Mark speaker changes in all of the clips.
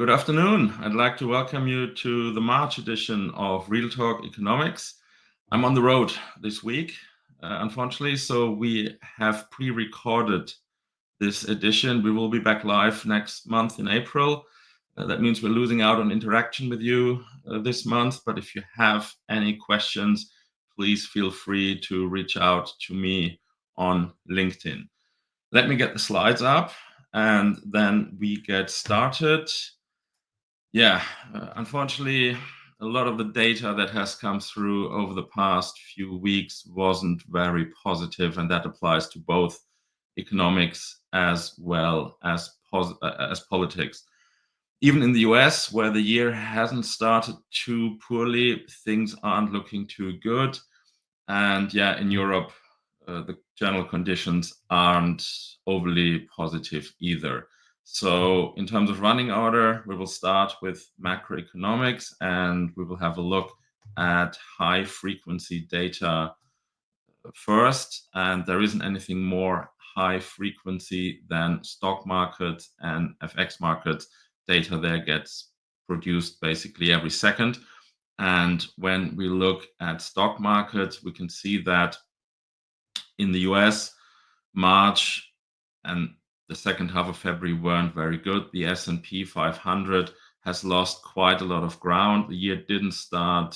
Speaker 1: Good afternoon. I'd like to welcome you to the March edition of Real Talk Economics. I'm on the road this week, unfortunately, so we have pre-recorded this edition. We will be back live next month in April. That means we're losing out on interaction with you this month, but if you have any questions, please feel free to reach out to me on LinkedIn. Let me get the slides up and then we get started. Unfortunately, a lot of the data that has come through over the past few weeks wasn't very positive, and that applies to both economics as well as politics. Even in the US, where the year hasn't started too poorly, things aren't looking too good. And in Europe, the general conditions aren't overly positive either. So in terms of running order, we will start with macroeconomics and we will have a look at high frequency data first. And there isn't anything more high frequency than stock markets and FX markets. Data there gets produced basically every second. And when we look at stock markets, we can see that in the US, March and the second half of February weren't very good. The S&P 500 has lost quite a lot of ground. The year didn't start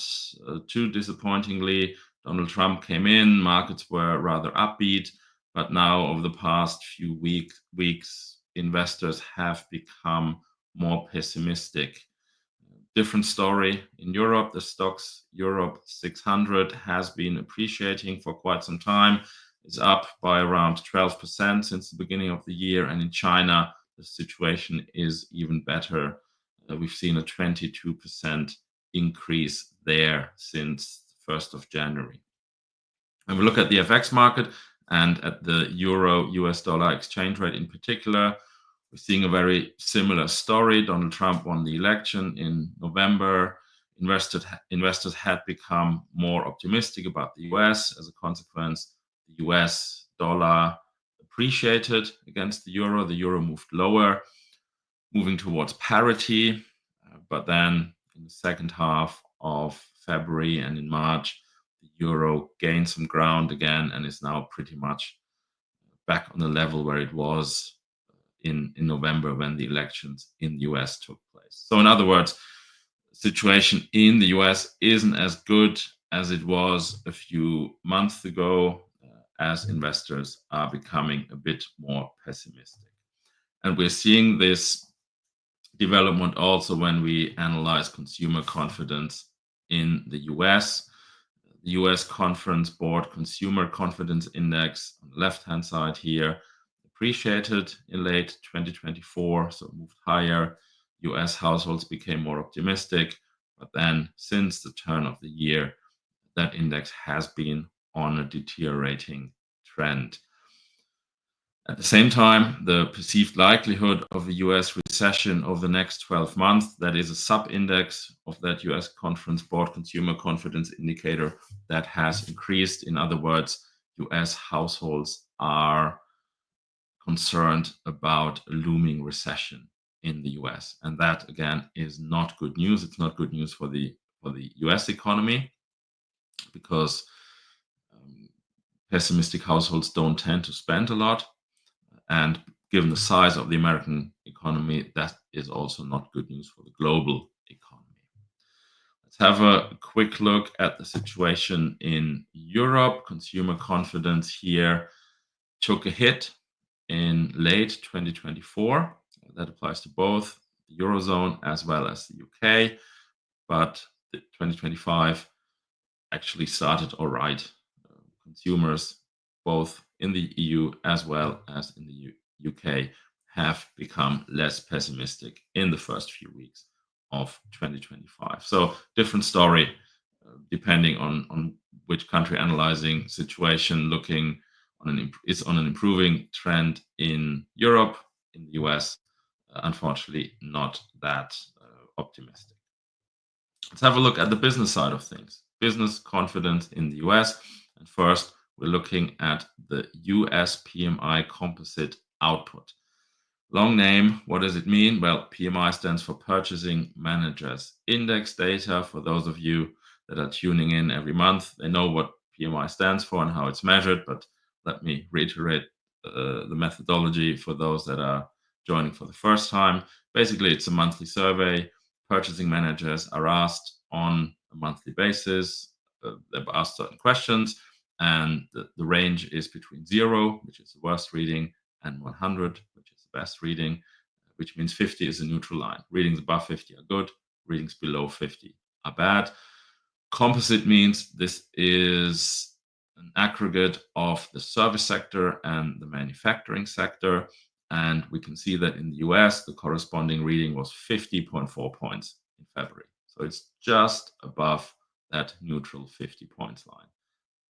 Speaker 1: too disappointingly. Donald Trump came in, markets were rather upbeat, but now over the past few weeks, investors have become more pessimistic. Different story in Europe. The stocks Europe 600 has been appreciating for quite some time. It's up by around 12% since the beginning of the year. And in China, the situation is even better. We've seen a 22% increase there since the 1st of January. When we look at the FX market and at the euro-US dollar exchange rate in particular, we're seeing a very similar story. Donald Trump won the election in November. Investors had become more optimistic about the US. As a consequence, the US dollar appreciated against the euro. The euro moved lower, moving towards parity. But then in the second half of February and in March, the euro gained some ground again and is now pretty much back on the level where it was in November when the elections in the US took place. So in other words, the situation in the US isn't as good as it was a few months ago, as investors are becoming a bit more pessimistic. And we're seeing this development also when we analyze consumer confidence in the US. The US Conference Board Consumer Confidence Index on the left-hand side here appreciated in late 2024, so it moved higher. US households became more optimistic, but then since the turn of the year, that index has been on a deteriorating trend. At the same time, the perceived likelihood of a US recession over the next 12 months, that is a sub-index of that US Conference Board Consumer Confidence Indicator, that has increased. In other words, US households are concerned about a looming recession in the US. And that, again, is not good news. It's not good news for the US economy because pessimistic households don't tend to spend a lot. And given the size of the American economy, that is also not good news for the global economy. Let's have a quick look at the situation in Europe. Consumer confidence here took a hit in late 2024. That applies to both the Eurozone as well as the UK. But 2025 actually started all right. Consumers, both in the EU as well as in the UK, have become less pessimistic in the first few weeks of 2025. So different story depending on which country analyzing situation, looking on it's on an improving trend in Europe. In the US, unfortunately, not that optimistic. Let's have a look at the business side of things. Business confidence in the US. And first, we're looking at the US PMI composite output. Long name, what does it mean? Well, PMI stands for Purchasing Managers Index data. For those of you that are tuning in every month, they know what PMI stands for and how it's measured, but let me reiterate the methodology for those that are joining for the first time. Basically, it's a monthly survey. Purchasing managers are asked on a monthly basis. They're asked certain questions, and the range is between 0, which is the worst reading, and 100, which is the best reading, which means 50 is a neutral line. Readings above 50 are good, readings below 50 are bad. Composite means this is an aggregate of the service sector and the manufacturing sector. And we can see that in the US, the corresponding reading was 50.4 points in February. So it's just above that neutral 50 points line.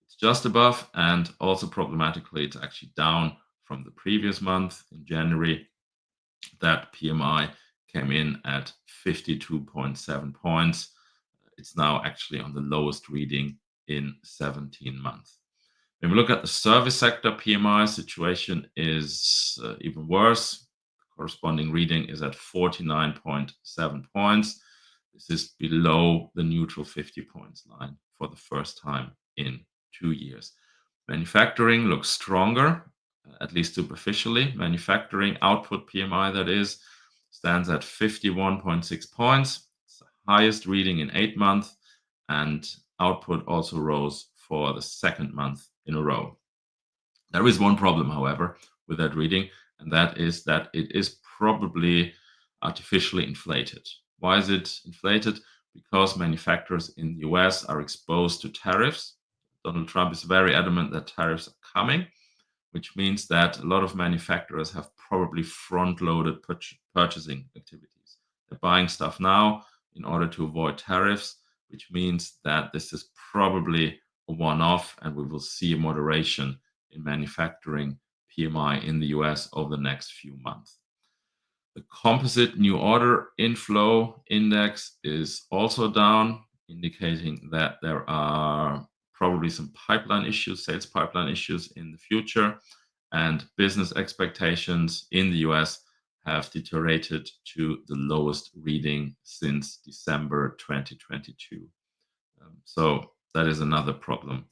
Speaker 1: It's just above, and also problematically, it's actually down from the previous month in January. That PMI came in at 52.7 points. It's now actually on the lowest reading in 17 months. When we look at the service sector PMI, situation is even worse. The corresponding reading is at 49.7 points. This is below the neutral 50 points line for the first time in 2 years. Manufacturing looks stronger, at least superficially. Manufacturing output PMI, that is, stands at 51.6 points. It's the highest reading in 8 months, and output also rose for the second month in a row. There is one problem, however, with that reading, and that is that it is probably artificially inflated. Why is it inflated? Because manufacturers in the US are exposed to tariffs. Donald Trump is very adamant that tariffs are coming, which means that a lot of manufacturers have probably front-loaded purchasing activities. They're buying stuff now in order to avoid tariffs, which means that this is probably a one-off, and we will see a moderation in manufacturing PMI in the US over the next few months. The composite new order inflow index is also down, indicating that there are probably some pipeline issues, sales pipeline issues in the future, and business expectations in the US have deteriorated to the lowest reading since December 2022. So that is another problem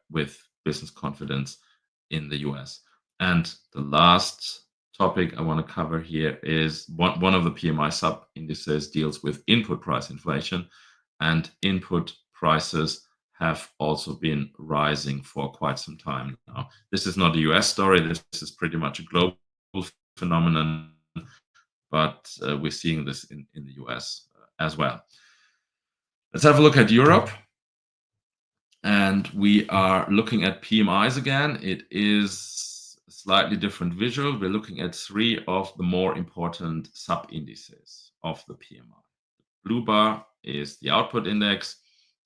Speaker 1: with business confidence in the US. And the last topic I want to cover here is one of the PMI sub indices deals with input price inflation, and input prices have also been rising for quite some time now. This is not a US story, this is pretty much a global phenomenon, but we're seeing this in the US as well. Let's have a look at Europe. And we are looking at PMIs again. It is a slightly different visual. We're looking at 3 of the more important sub-indices of the PMI. The blue bar is the output index.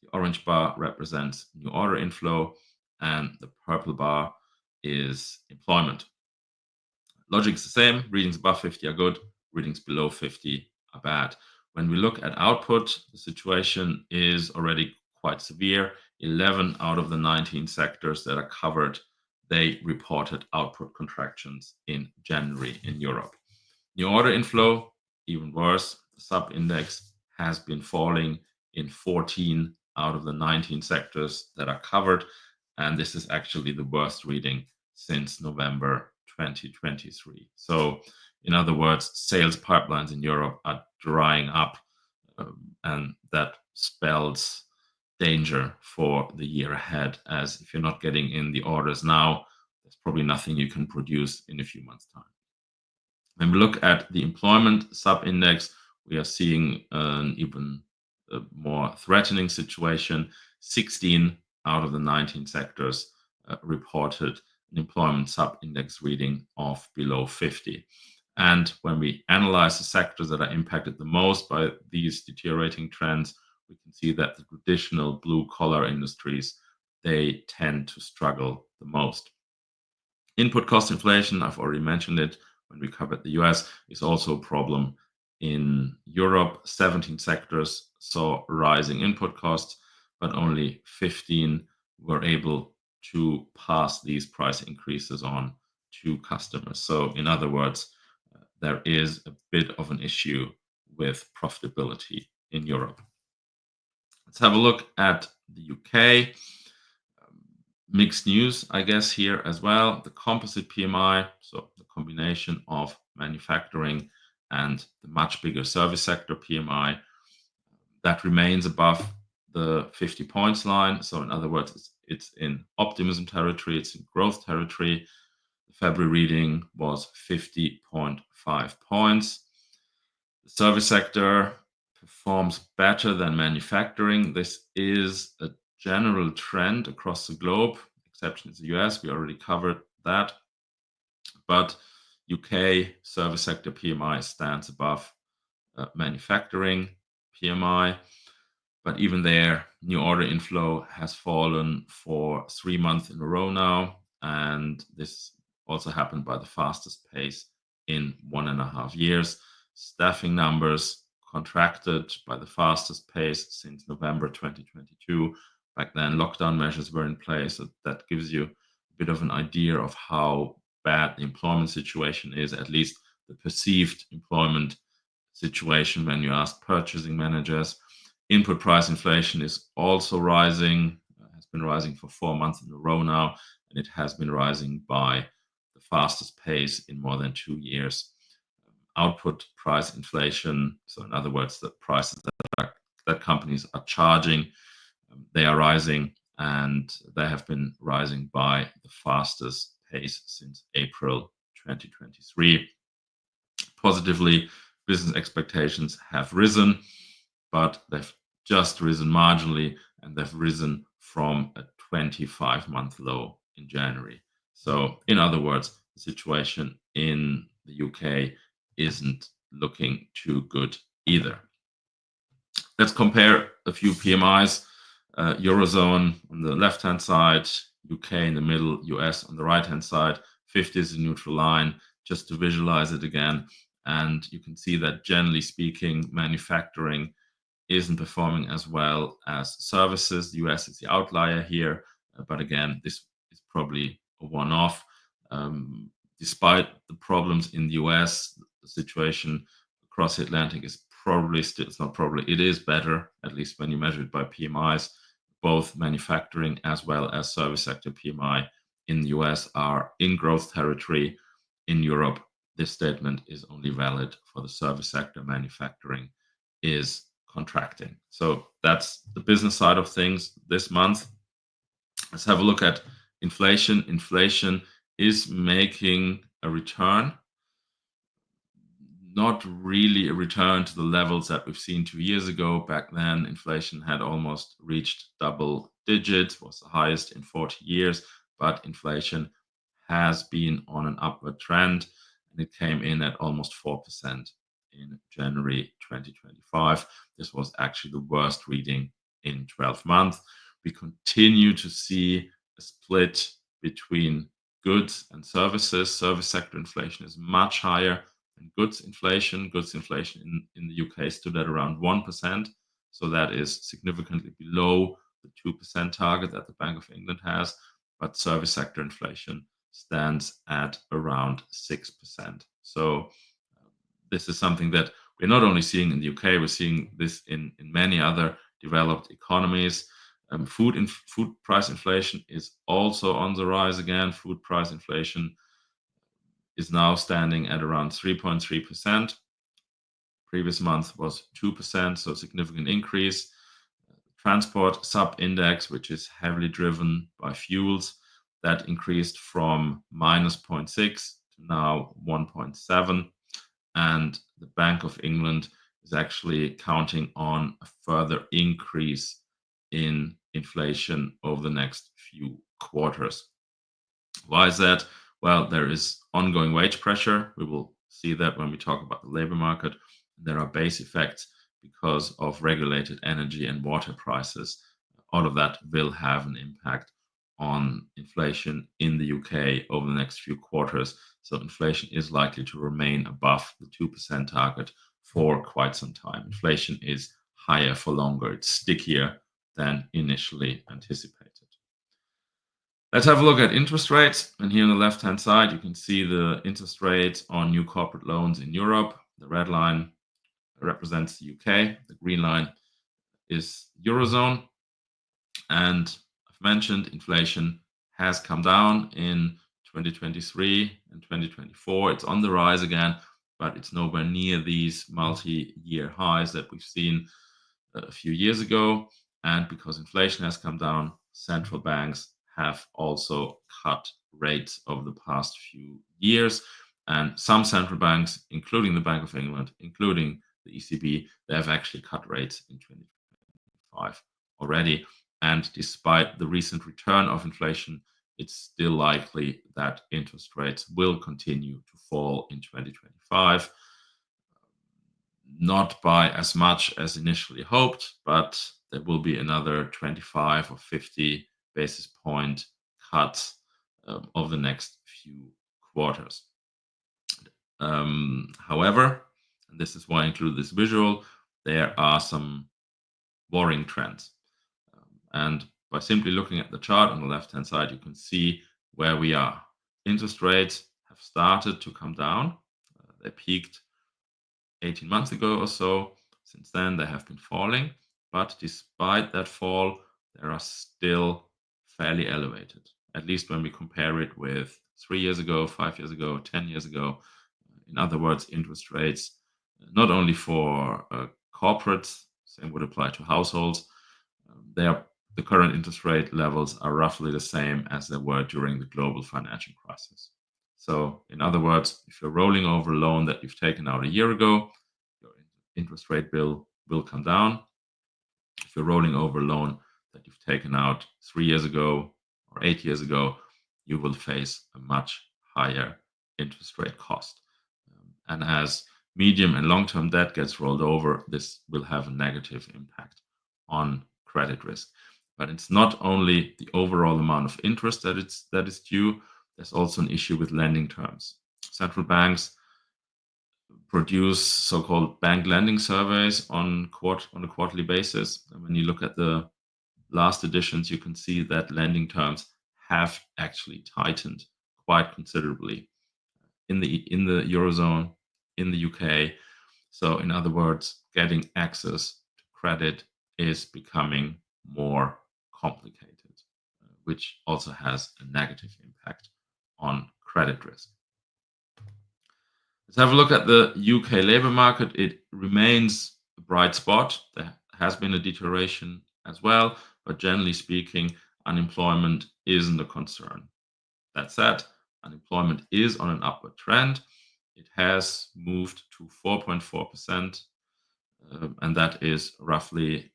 Speaker 1: The orange bar represents new order inflow. And the purple bar is employment. Logic is the same. Readings above 50 are good. Readings below 50 are bad. When we look at output, the situation is already quite severe. 11 out of the 19 sectors that are covered, they reported output contractions in January in Europe. New order inflow, even worse. The sub-index has been falling in 14 out of the 19 sectors that are covered, and this is actually the worst reading since November 2023. So, in other words, sales pipelines in Europe are drying up, and that spells danger for the year ahead, as if you're not getting in the orders now, there's probably nothing you can produce in a few months' time. When we look at the employment sub-index, we are seeing an even more threatening situation. 16 out of the 19 sectors reported an employment sub-index reading of below 50. And when we analyze the sectors that are impacted the most by these deteriorating trends, we can see that the traditional blue-collar industries, they tend to struggle the most. Input cost inflation, I've already mentioned it when we covered the US, is also a problem in Europe. 17 sectors saw rising input costs, but only 15 were able to pass these price increases on to customers. So in other words, there is a bit of an issue with profitability in Europe. Let's have a look at the UK. Mixed news, I guess, here as well. The composite PMI, so the combination of manufacturing and the much bigger service sector PMI, that remains above the 50 points line. So in other words, it's in optimism territory, it's in growth territory. The February reading was 50.5 points. The service sector performs better than manufacturing. This is a general trend across the globe, exception is the US. We already covered that. But UK service sector PMI stands above manufacturing PMI. But even there, new order inflow has fallen for 3 months in a row now. And this also happened by the fastest pace in 1.5 years. Staffing numbers contracted by the fastest pace since November 2022. Back then, lockdown measures were in place. So that gives you a bit of an idea of how bad the employment situation is, at least the perceived employment situation when you ask purchasing managers. Input price inflation is also rising, has been rising for 4 months in a row now, and it has been rising by the fastest pace in more than 2 years. Output price inflation, so in other words, the prices that companies are charging, they are rising, and they have been rising by the fastest pace since April 2023. Positively, business expectations have risen, but they've just risen marginally, and they've risen from a 25-month low in January. So in other words, the situation in the UK isn't looking too good either. Let's compare a few PMIs. Eurozone on the left-hand side, UK in the middle, US on the right-hand side. 50 is a neutral line, just to visualize it again. And you can see that generally speaking, manufacturing isn't performing as well as services. The US is the outlier here, but again, this is probably a one-off. Despite the problems in the US, the situation across the Atlantic is probably still, it's not probably, it is better, at least when you measure it by PMIs. Both manufacturing as well as service sector PMI in the US are in growth territory. In Europe, this statement is only valid for the service sector. Manufacturing is contracting. So that's the business side of things this month. Let's have a look at inflation. Inflation is making a return. Not really a return to the levels that we've seen 2 years ago. Back then, inflation had almost reached double digits, was the highest in 40 years, but inflation has been on an upward trend, and it came in at almost 4% in January 2025. This was actually the worst reading in 12 months. We continue to see a split between goods and services. Service sector inflation is much higher than goods inflation. Goods inflation in the UK stood at around 1%. So that is significantly below the 2% target that the Bank of England has. But service sector inflation stands at around 6%. So this is something that we're not only seeing in the UK, we're seeing this in many other developed economies. Food price inflation is also on the rise again. Food price inflation is now standing at around 3.3%. Previous month was 2%, so a significant increase. Transport sub-index, which is heavily driven by fuels, that increased from -0.6 to now 1.7. And the Bank of England is actually counting on a further increase in inflation over the next few quarters. Why is that? Well, there is ongoing wage pressure. We will see that when we talk about the labor market. There are base effects because of regulated energy and water prices. All of that will have an impact on inflation in the UK over the next few quarters. So inflation is likely to remain above the 2% target for quite some time. Inflation is higher for longer. It's stickier than initially anticipated. Let's have a look at interest rates. And here on the left-hand side, you can see the interest rate on new corporate loans in Europe. The red line represents the UK. The green line is Eurozone. And I've mentioned inflation has come down in 2023 and 2024. It's on the rise again, but it's nowhere near these multi-year highs that we've seen a few years ago. And because inflation has come down, central banks have also cut rates over the past few years. And some central banks, including the Bank of England, including the ECB, they have actually cut rates in 2025 already. And despite the recent return of inflation, it's still likely that interest rates will continue to fall in 2025. Not by as much as initially hoped, but there will be another 25 or 50 basis point cuts over the next few quarters. However, and this is why I include this visual, there are some worrying trends. And by simply looking at the chart on the left-hand side, you can see where we are. Interest rates have started to come down. They peaked 18 months ago or so. Since then, they have been falling. But despite that fall, they are still fairly elevated, at least when we compare it with 3 years ago, 5 years ago, 10 years ago. In other words, interest rates, not only for corporates, same would apply to households, the current interest rate levels are roughly the same as they were during the global financial crisis. So, in other words, if you're rolling over a loan that you've taken out a year ago, your interest rate bill will come down. If you're rolling over a loan that you've taken out 3 years ago or 8 years ago, you will face a much higher interest rate cost. And as medium and long-term debt gets rolled over, this will have a negative impact on credit risk. But it's not only the overall amount of interest that is due, there's also an issue with lending terms. Central banks produce so-called bank lending surveys on a quarterly basis. And when you look at the last editions, you can see that lending terms have actually tightened quite considerably in the Eurozone, in the UK. So in other words, getting access to credit is becoming more complicated, which also has a negative impact on credit risk. Let's have a look at the UK labor market. It remains a bright spot. There has been a deterioration as well, but generally speaking, unemployment isn't a concern. That said, unemployment is on an upward trend. It has moved to 4.4%, and that is roughly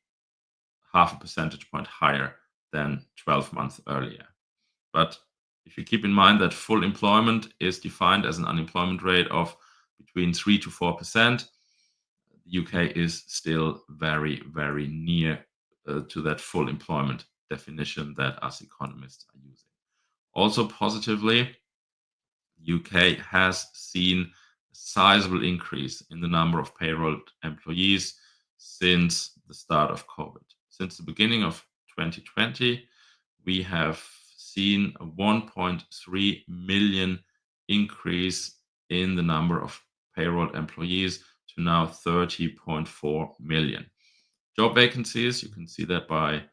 Speaker 1: half a percentage point higher than 12 months earlier. But if you keep in mind that full employment is defined as an unemployment rate of between 3 to 4%, the UK is still very, very near to that full employment definition that us economists are using. Also positively, the UK has seen a sizable increase in the number of payroll employees since the start of COVID. Since the beginning of 2020, we have seen a 1.3 million increase in the number of payroll employees to now 30.4 million. Job vacancies, you can see that by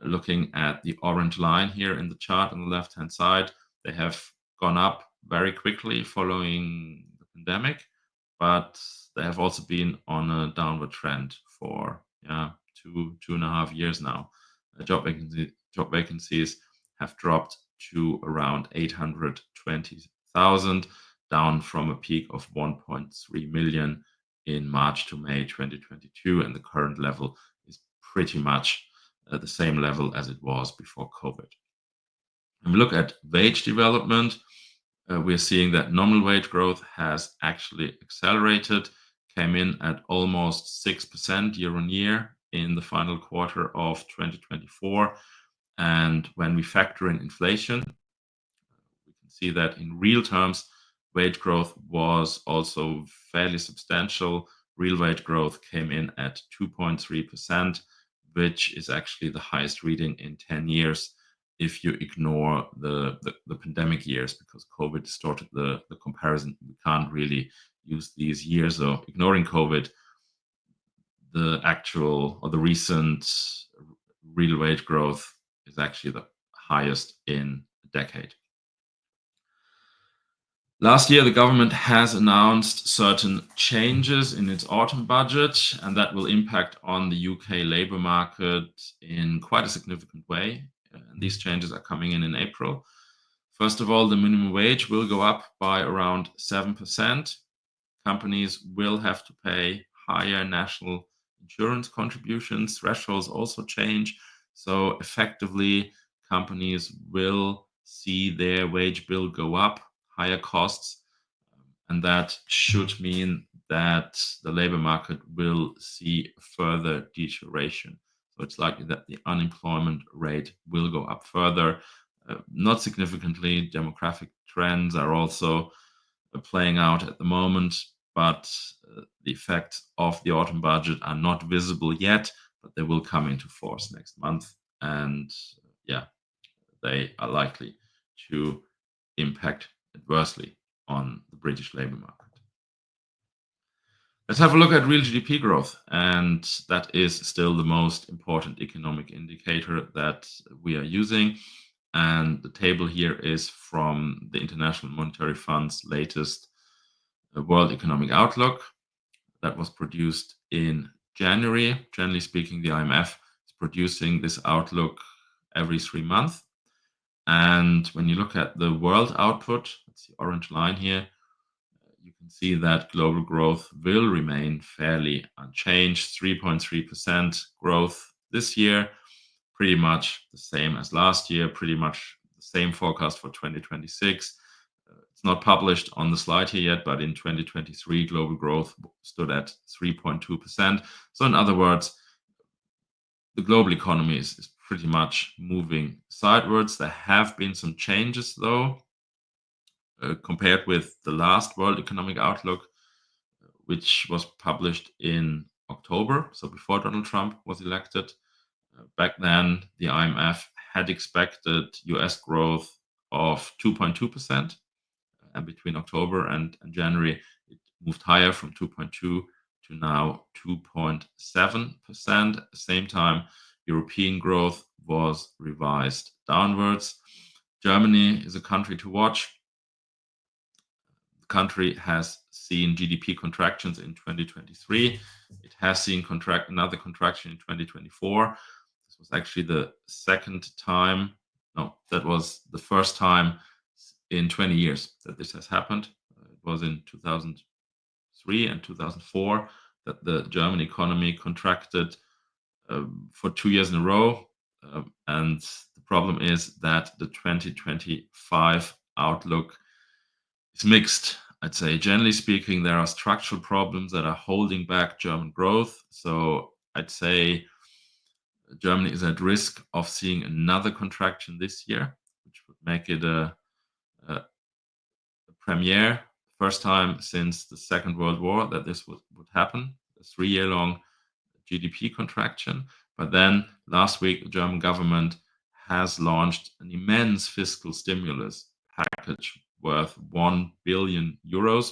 Speaker 1: looking at the orange line here in the chart on the left-hand side. They have gone up very quickly following the pandemic, but they have also been on a downward trend for 2.5 years now. Job vacancies have dropped to around 820,000, down from a peak of 1.3 million in March to May 2022, and the current level is pretty much the same level as it was before COVID. When we look at wage development, we're seeing that nominal wage growth has actually accelerated, came in at almost 6% year on year in the final quarter of 2024. And when we factor in inflation, we can see that in real terms, wage growth was also fairly substantial. Real wage growth came in at 2.3%, which is actually the highest reading in 10 years if you ignore the pandemic years, because COVID distorted the comparison. We can't really use these years. So ignoring COVID, the actual or the recent real wage growth is actually the highest in a decade. Last year, the government has announced certain changes in its autumn budget, and that will impact on the UK labor market in quite a significant way. And these changes are coming in April. First of all, the minimum wage will go up by around 7%. Companies will have to pay higher national insurance contributions. Thresholds also change. So effectively, companies will see their wage bill go up, higher costs, and that should mean that the labor market will see further deterioration. So it's likely that the unemployment rate will go up further, not significantly. Demographic trends are also playing out at the moment, but the effects of the autumn budget are not visible yet, but they will come into force next month. And they are likely to impact adversely on the British labor market. Let's have a look at real GDP growth, and that is still the most important economic indicator that we are using. And the table here is from the International Monetary Fund's latest World Economic Outlook that was produced in January. Generally speaking, the IMF is producing this outlook every 3 months. And when you look at the world output, that's the orange line here, you can see that global growth will remain fairly unchanged, 3.3% growth this year, pretty much the same as last year, pretty much the same forecast for 2026. It's not published on the slide here yet, but in 2023, global growth stood at 3.2%. So in other words, the global economy is pretty much moving sidewards. There have been some changes, though, compared with the last World Economic Outlook, which was published in October, so before Donald Trump was elected. Back then, the IMF had expected US growth of 2.2%, and between October and January, it moved higher from 2.2 to now 2.7%. At the same time, European growth was revised downwards. Germany is a country to watch. The country has seen GDP contractions in 2023. It has seen another contraction in 2024. This was actually the that was the first time in 20 years that this has happened. It was in 2003 and 2004 that the German economy contracted for 2 years in a row. And the problem is that the 2025 outlook is mixed. I'd say, generally speaking, there are structural problems that are holding back German growth. So I'd say Germany is at risk of seeing another contraction this year, which would make it a premiere, first time since the Second World War that this would happen, a 3-year-long GDP contraction. But then last week, the German government has launched an immense fiscal stimulus package worth 1 billion euros,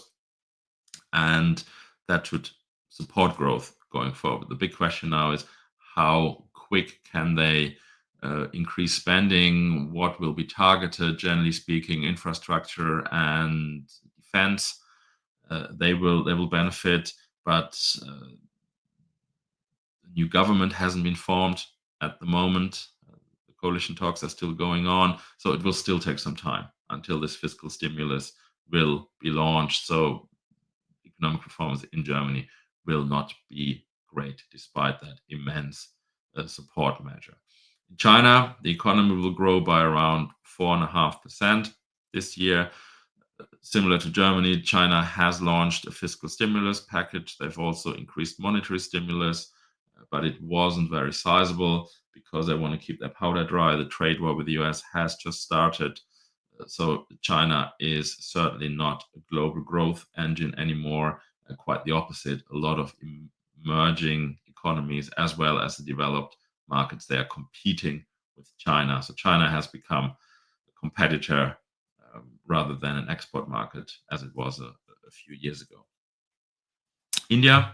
Speaker 1: and that should support growth going forward. The big question now is how quick can they increase spending? What will be targeted? Generally speaking, infrastructure and defense, they will benefit, but the new government hasn't been formed at the moment. The coalition talks are still going on, so it will still take some time until this fiscal stimulus will be launched. So economic performance in Germany will not be great despite that immense support measure. In China, the economy will grow by around 4.5% this year. Similar to Germany, China has launched a fiscal stimulus package. They've also increased monetary stimulus, but it wasn't very sizable because they want to keep their powder dry. The trade war with the US has just started. So China is certainly not a global growth engine anymore. Quite the opposite. A lot of emerging economies, as well as the developed markets, they are competing China. So China has become a competitor rather than an export market as it was a few years ago. India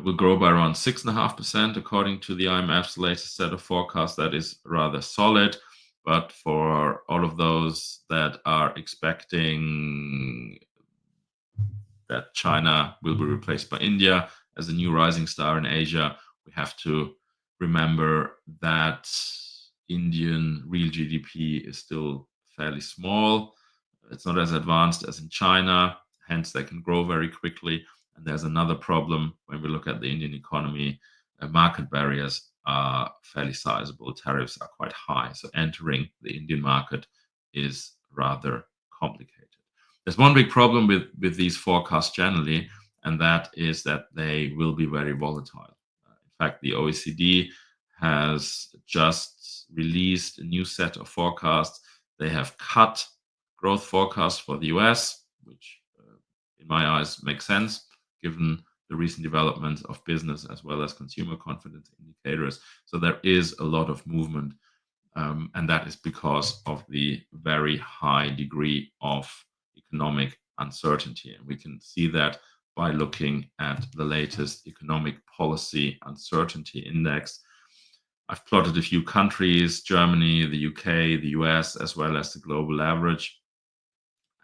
Speaker 1: will grow by around 6.5% according to the IMF's latest set of forecasts. That is rather solid. But for all of those that are expecting that China will be replaced by India as a new rising star in Asia, we have to remember that Indian real GDP is still fairly small. It's not as advanced as in China, hence they can grow very quickly. And there's another problem when we look at the Indian economy. Market barriers are fairly sizable. Tariffs are quite high. So entering the Indian market is rather complicated. There's one big problem with these forecasts generally, and that is that they will be very volatile. In fact, the OECD has just released a new set of forecasts. They have cut growth forecasts for the US, which in my eyes makes sense given the recent developments of business as well as consumer confidence indicators. So there is a lot of movement, and that is because of the very high degree of economic uncertainty. And we can see that by looking at the latest economic policy uncertainty index. I've plotted a few countries, Germany, the UK, the US, as well as the global average.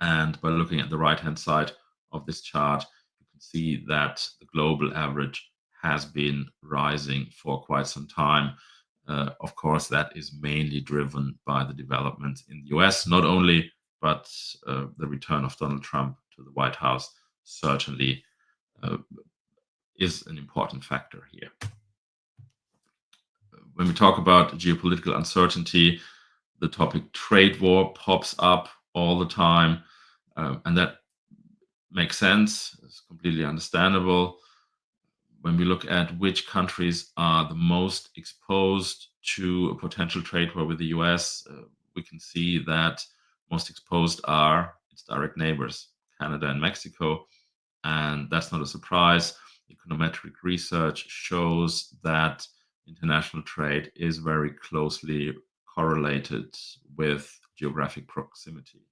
Speaker 1: And by looking at the right-hand side of this chart, you can see that the global average has been rising for quite some time. Of course, that is mainly driven by the developments in the US, not only, but the return of Donald Trump to the White House certainly is an important factor here. When we talk about geopolitical uncertainty, the topic trade war pops up all the time, and that makes sense. It's completely understandable. When we look at which countries are the most exposed to a potential trade war with the US, we can see that most exposed are its direct neighbors, Canada and Mexico. And that's not a surprise. Econometric research shows that international trade is very closely correlated with geographic proximity,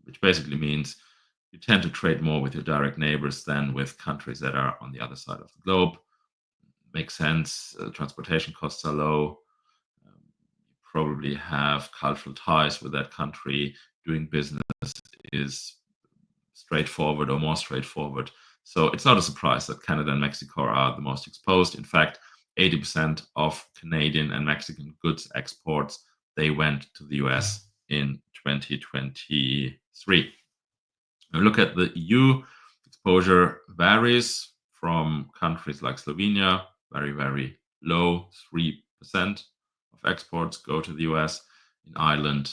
Speaker 1: which basically means you tend to trade more with your direct neighbors than with countries that are on the other side of the globe. Makes sense. Transportation costs are low. You probably have cultural ties with that country. Doing business is straightforward or more straightforward. So it's not a surprise that Canada and Mexico are the most exposed. In fact, 80% of Canadian and Mexican goods exports, they went to the US in 2023. When we look at the EU, exposure varies from countries like Slovenia, very, very low, 3% of exports go to the US. In Ireland,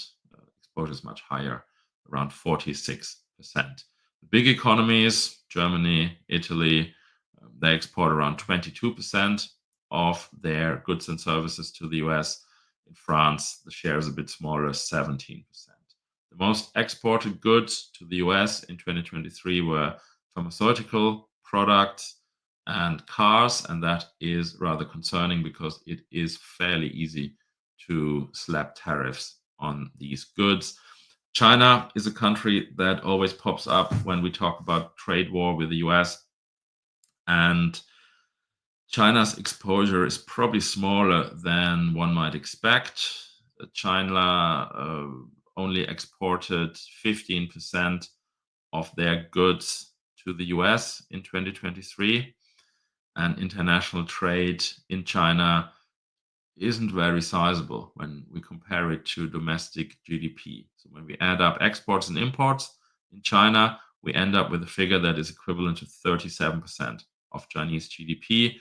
Speaker 1: exposure is much higher, around 46%. The big economies, Germany, Italy, they export around 22% of their goods and services to the US. In France, the share is a bit smaller, 17%. The most exported goods to the US in 2023 were pharmaceutical products and cars, and that is rather concerning because it is fairly easy to slap tariffs on these goods. China is a country that always pops up when we talk about trade war with the US, and China's exposure is probably smaller than one might expect. China only exported 15% of their goods to the US in 2023, and international trade in China isn't very sizable when we compare it to domestic GDP. So when we add up exports and imports in China, we end up with a figure that is equivalent to 37% of Chinese GDP.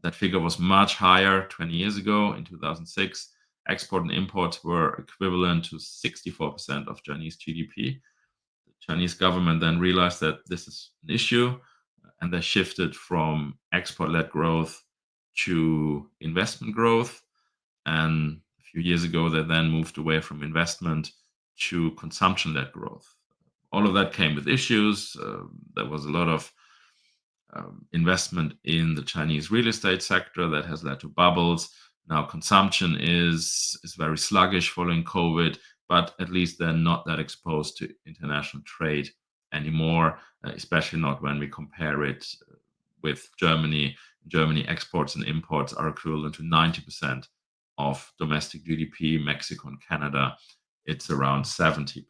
Speaker 1: That figure was much higher 20 years ago. In 2006, export and imports were equivalent to 64% of Chinese GDP. The Chinese government then realized that this is an issue, and they shifted from export-led growth to investment growth. And a few years ago, they then moved away from investment to consumption-led growth. All of that came with issues. There was a lot of investment in the Chinese real estate sector that has led to bubbles. Now, consumption is very sluggish following COVID, but at least they're not that exposed to international trade anymore, especially not when we compare it with Germany. Germany exports and imports are equivalent to 90% of domestic GDP. Mexico and Canada, it's around 70%.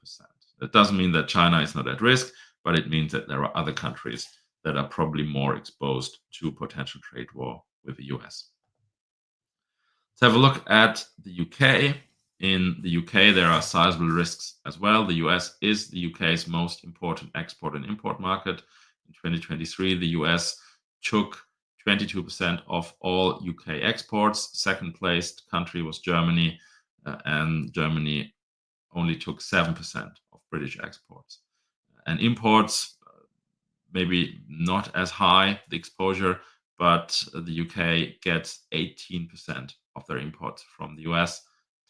Speaker 1: That doesn't mean that China is not at risk, but it means that there are other countries that are probably more exposed to potential trade war with the US. Let's have a look at the UK. In the UK, there are sizable risks as well. The US is the UK's most important export and import market. In 2023, the US took 22% of all UK exports. Second placed country was Germany, and Germany only took 7% of British exports. And imports, maybe not as high, the exposure, but the UK gets 18% of their imports from the US,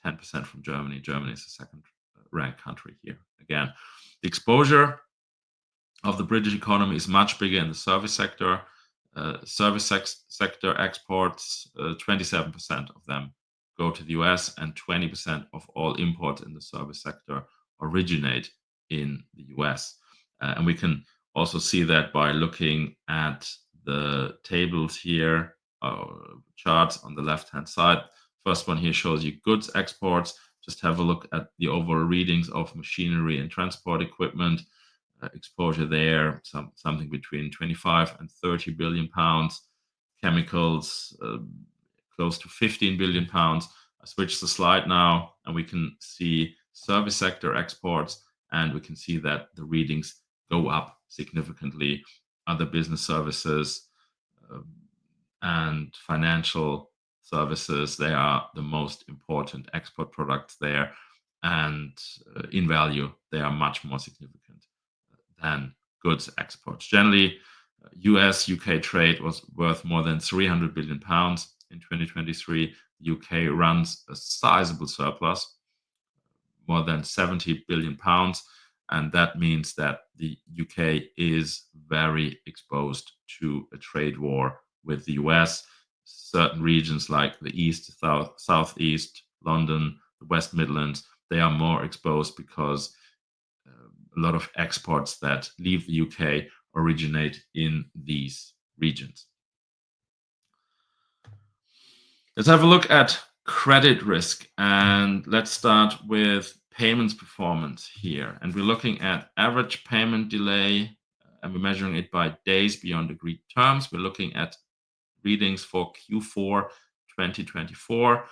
Speaker 1: 10% from Germany. Germany is the second ranked country here. Again, the exposure of the British economy is much bigger in the service sector. Sector exports, 27% of them go to the US, and 20% of all imports in the service sector originate in the US. And we can also see that by looking at the tables here, charts on the left-hand side. First one here shows you goods exports. Just have a look at the overall readings of machinery and transport equipment. Exposure there, something between 25 and 30 billion pounds. Chemicals, close to 15 billion pounds. I switch the slide now, and we can see service sector exports, and we can see that the readings go up significantly. Other business services and financial services, they are the most important export products there, and in value, they are much more significant than goods exports. Generally, US-UK trade was worth more than 300 billion pounds in 2023. The UK runs a sizable surplus, more than 70 billion pounds, and that means that the UK is very exposed to a trade war with the US. Certain regions like the East, Southeast, London, the West Midlands, they are more exposed because a lot of exports that leave the UK originate in these regions. Let's have a look at credit risk, and let's start with payments performance here. And we're looking at average payment delay, and we're measuring it by days beyond agreed terms. We're looking at readings for Q4 2024.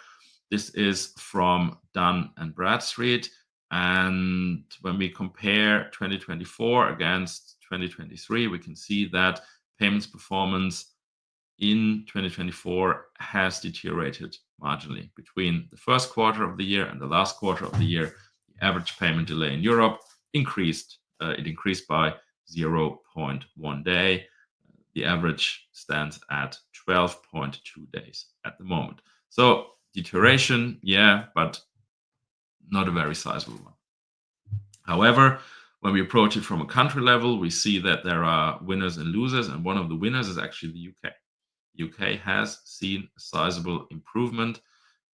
Speaker 1: This is from Dun and Bradstreet. And when we compare 2024 against 2023, we can see that payments performance in 2024 has deteriorated marginally. Between the first quarter of the year and the last quarter of the year, the average payment delay in Europe increased. It increased by 0.1 day. The average stands at 12.2 days at the moment. So deterioration, yeah, but not a very sizable one. However, when we approach it from a country level, we see that there are winners and losers, and one of the winners is actually the UK. The UK has seen a sizable improvement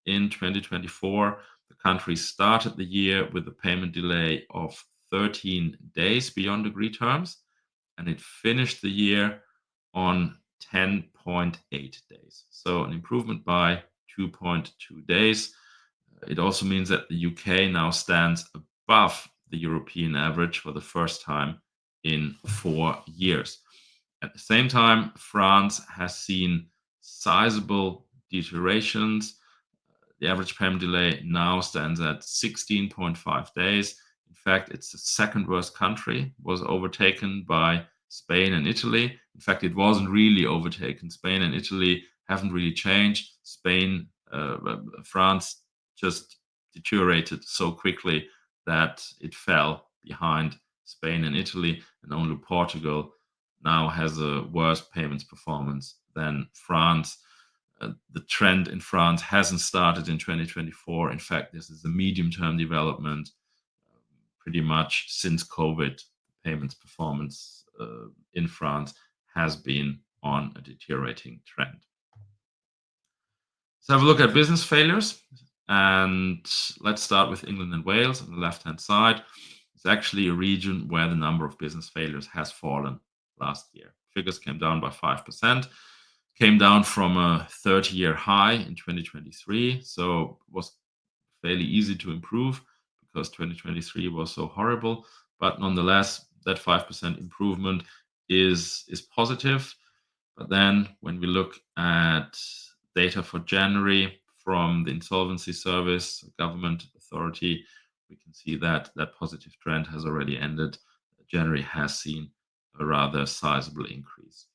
Speaker 1: in 2024. The country started the year with a payment delay of 13 days beyond agreed terms, and it finished the year on 10.8 days. So an improvement by 2.2 days. It also means that the UK now stands above the European average for the first time in 4 years. At the same time, France has seen sizable deteriorations. The average payment delay now stands at 16.5 days. In fact, it's the second worst country, was overtaken by Spain and Italy. In fact, it wasn't really overtaken. Spain and Italy haven't really changed. France just deteriorated so quickly that it fell behind Spain and Italy, and only Portugal now has a worse payments performance than France. The trend in France hasn't started in 2024. In fact, this is a medium-term development. Pretty much since COVID, payments performance in France has been on a deteriorating trend. Let's have a look at business failures. And let's start with England and Wales on the left-hand side. It's actually a region where the number of business failures has fallen last year. Figures came down by 5%, came down from a 30-year high in 2023. So it was fairly easy to improve because 2023 was so horrible. But nonetheless, that 5% improvement is positive. But then when we look at data for January from the insolvency service, government authority, we can see that that positive trend has already ended. January has seen a rather sizable increase.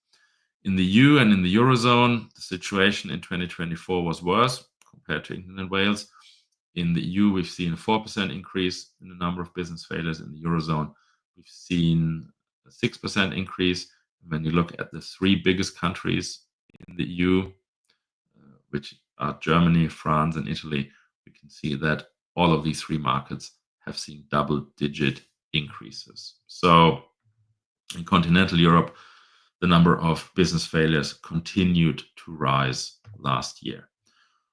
Speaker 1: In the EU and in the Eurozone, the situation in 2024 was worse compared to England and Wales. In the EU, we've seen a 4% increase in the number of business failures. In the Eurozone, we've seen a 6% increase. When you look at the three biggest countries in the EU, which are Germany, France, and Italy, we can see that all of these three markets have seen double-digit increases. So in continental Europe, the number of business failures continued to rise last year.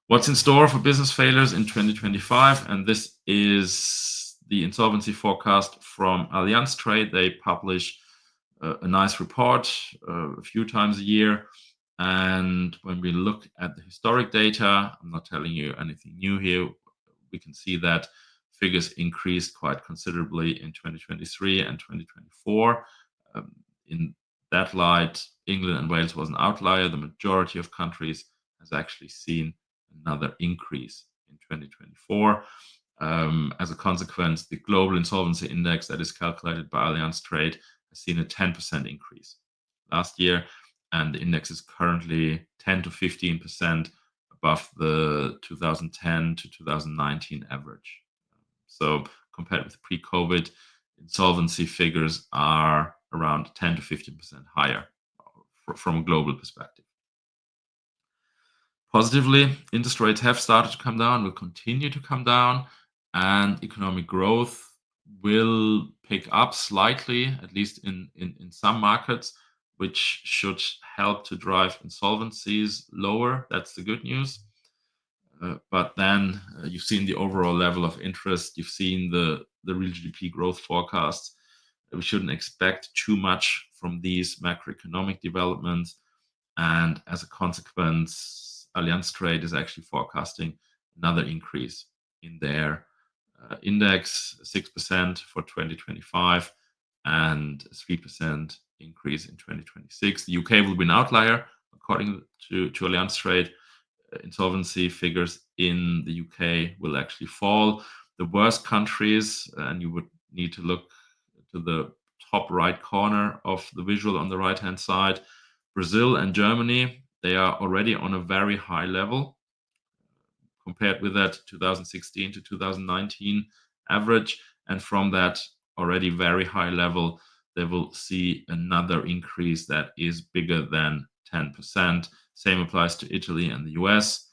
Speaker 1: What's in store for business failures in 2025? And this is the insolvency forecast from Allianz Trade. They publish a nice report a few times a year. And when we look at the historic data, I'm not telling you anything new here, we can see that figures increased quite considerably in 2023 and 2024. In that light, England and Wales was an outlier. The majority of countries has actually seen another increase in 2024. As a consequence, the global insolvency index that is calculated by Allianz Trade has seen a 10% increase last year, and the index is currently 10 to 15% above the 2010 to 2019 average. So compared with pre-COVID, insolvency figures are around 10 to 15% higher from a global perspective. Positively, interest rates have started to come down, will continue to come down, and economic growth will pick up slightly, at least in some markets, which should help to drive insolvencies lower. That's the good news. But then you've seen the overall level of interest, you've seen the real GDP growth forecasts. We shouldn't expect too much from these macroeconomic developments. And as a consequence, Allianz Trade is actually forecasting another increase in their index, 6% for 2025 and a 3% increase in 2026. The UK will be an outlier, according to Allianz Trade. Insolvency figures in the UK will actually fall. The worst countries, and you would need to look to the top right corner of the visual on the right-hand side, Brazil and Germany, they are already on a very high level compared with that 2016 to 2019 average. And from that already very high level, they will see another increase that is bigger than 10%. Same applies to Italy and the US.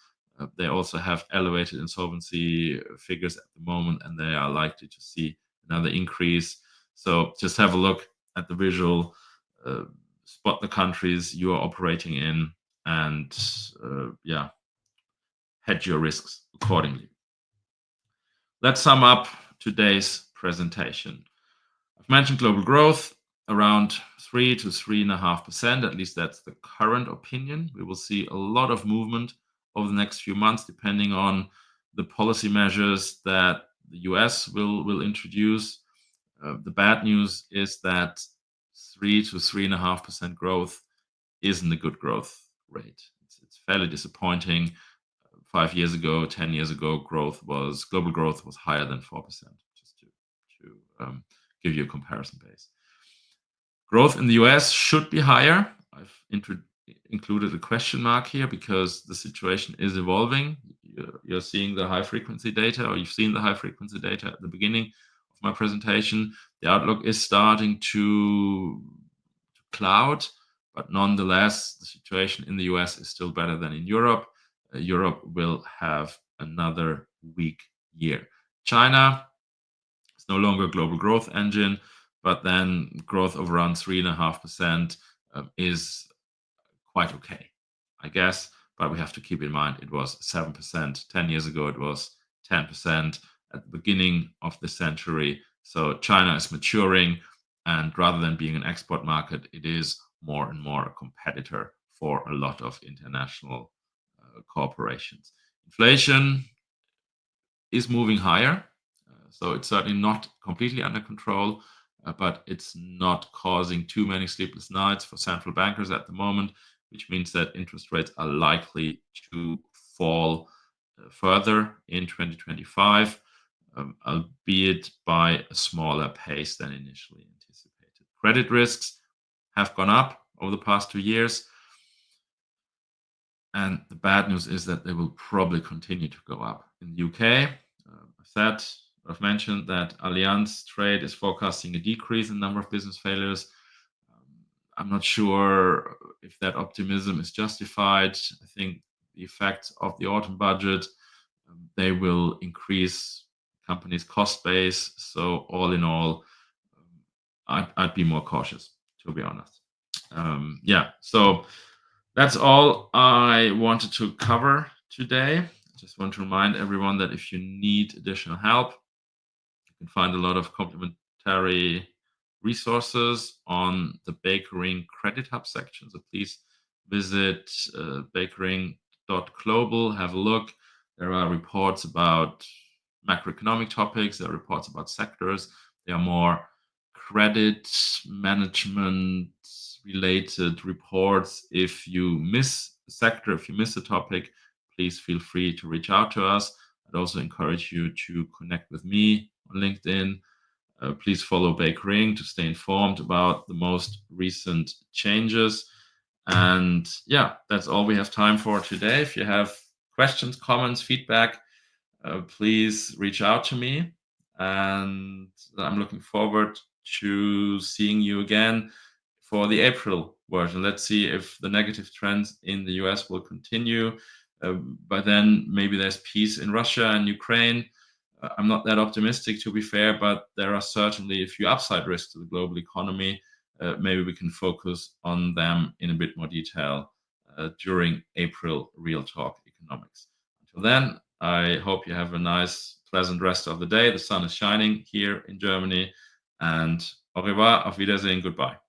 Speaker 1: They also have elevated insolvency figures at the moment, and they are likely to see another increase. So just have a look at the visual, spot the countries you are operating in, and hedge your risks accordingly. Let's sum up today's presentation. I've mentioned global growth around 3 to 3.5%. At least that's the current opinion. We will see a lot of movement over the next few months, depending on the policy measures that the US will introduce. The bad news is that 3 to 3.5% growth isn't a good growth rate. It's fairly disappointing. 5 years ago, 10 years ago, global growth was higher than 4%, just to give you a comparison base. Growth in the US should be higher. I've included a question mark here because the situation is evolving. You're seeing the high frequency data, or you've seen the high frequency data at the beginning of my presentation. The outlook is starting to cloud, but nonetheless, the situation in the US is still better than in Europe. Europe will have another weak year. China is no longer a global growth engine, but then growth of around 3.5% is quite okay, I guess. but we have to keep in mind it was 7%. 10 years ago, it was 10% at the beginning of the century. So China is maturing, and rather than being an export market, it is more and more a competitor for a lot of international corporations. Inflation is moving higher, so it's certainly not completely under control, but it's not causing too many sleepless nights for central bankers at the moment, which means that interest rates are likely to fall further in 2025, albeit by a smaller pace than initially anticipated. Credit risks have gone up over the past 2 years. And the bad news is that they will probably continue to go up. In the UK, I've mentioned that Allianz Trade is forecasting a decrease in the number of business failures. I'm not sure if that optimism is justified. I think the effects of the autumn budget, they will increase companies' cost base. So all in all, I'd be more cautious, to be honest. So that's all I wanted to cover today. I just want to remind everyone that if you need additional help, you can find a lot of complementary resources on the Bakering Credit Hub section. So please visit bakering.global, have a look. There are reports about macroeconomic topics, there are reports about sectors. They are more credit management related reports. If you miss a sector, if you miss a topic, please feel free to reach out to us. I'd also encourage you to connect with me on LinkedIn. Please follow Bakering to stay informed about the most recent changes. And yeah, that's all we have time for today. If you have questions, comments, feedback, please reach out to me. And I'm looking forward to seeing you again for the April version. Let's see if the negative trends in the US will continue. By then, maybe there's peace in Russia and Ukraine. I'm not that optimistic, to be fair, but there are certainly a few upside risks to the global economy. Maybe we can focus on them in a bit more detail during April Real Talk Economics. Until then, I hope you have a nice, pleasant rest of the day. The sun is shining here in Germany. And au revoir, auf Wiedersehen, goodbye.